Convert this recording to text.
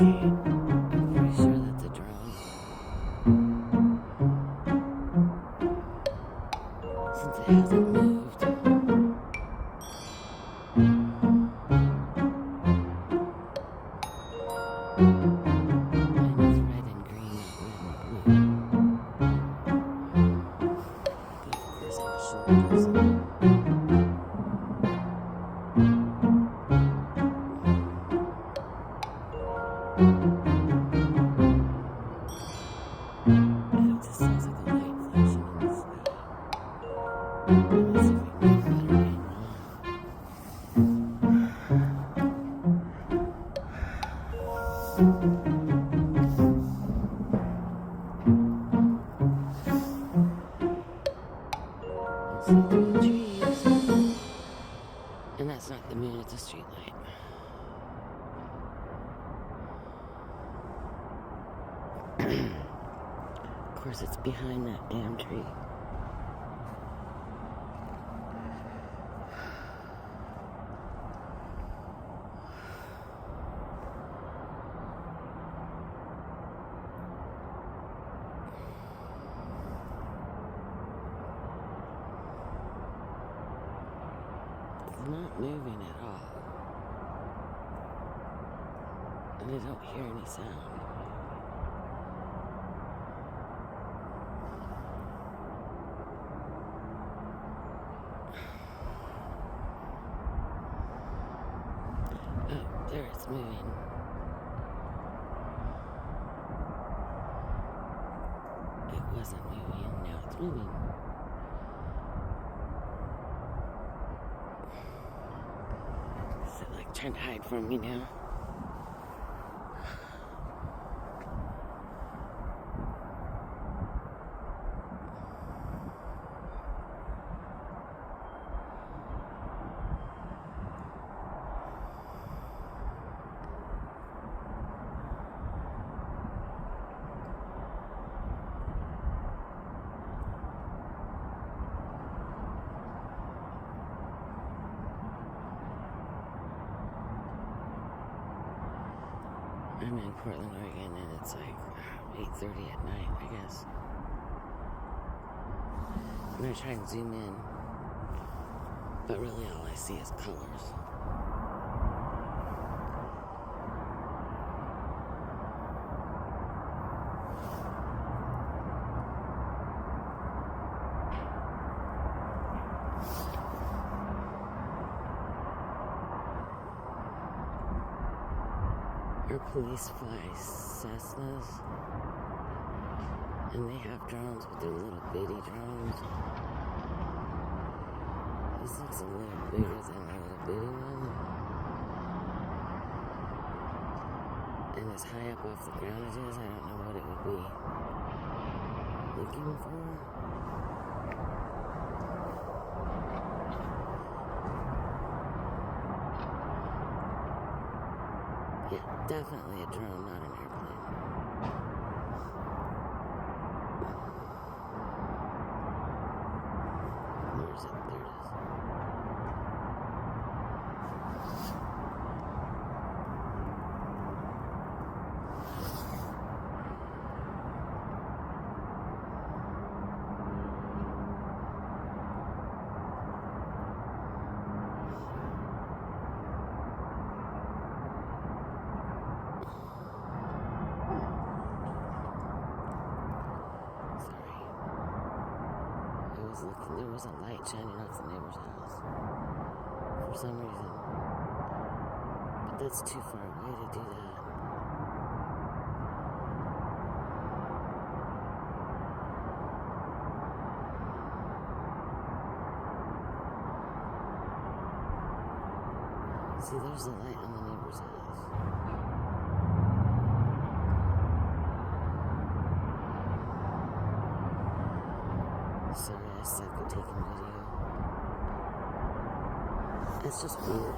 I'm pretty sure that's a drone. Since it hasn't moved. And it's red and green, not red and blue. But of course I'm a short person. It just sounds like a light flashing in the sky. Let me see if I can get a better angle. I see tall trees. And that's not the moon, it's a street light. Of course, it's behind that damn tree. It's not moving at all. And I don't hear any sound. Oh, there it's moving. It wasn't moving, now it's moving. Is it like trying to hide from me now? I'm in Portland, Oregon, and it's like 8:30 at night, I guess. I'm gonna try and zoom in, but really all I see is colors. Our police fly Cessnas, and they have drones, but they're little bitty drones. This looks a little bigger than my little bitty one. And as high up off the ground it is, I don't know what it would be looking for. Yeah, definitely a drone, not an airplane. Where is it? There it is. Looking, there was a light shining off the neighbor's house for some reason, but that's too far away to do that. See, there's the light on the neighbor's house. Sorry, I suck at taking video. It's just weird.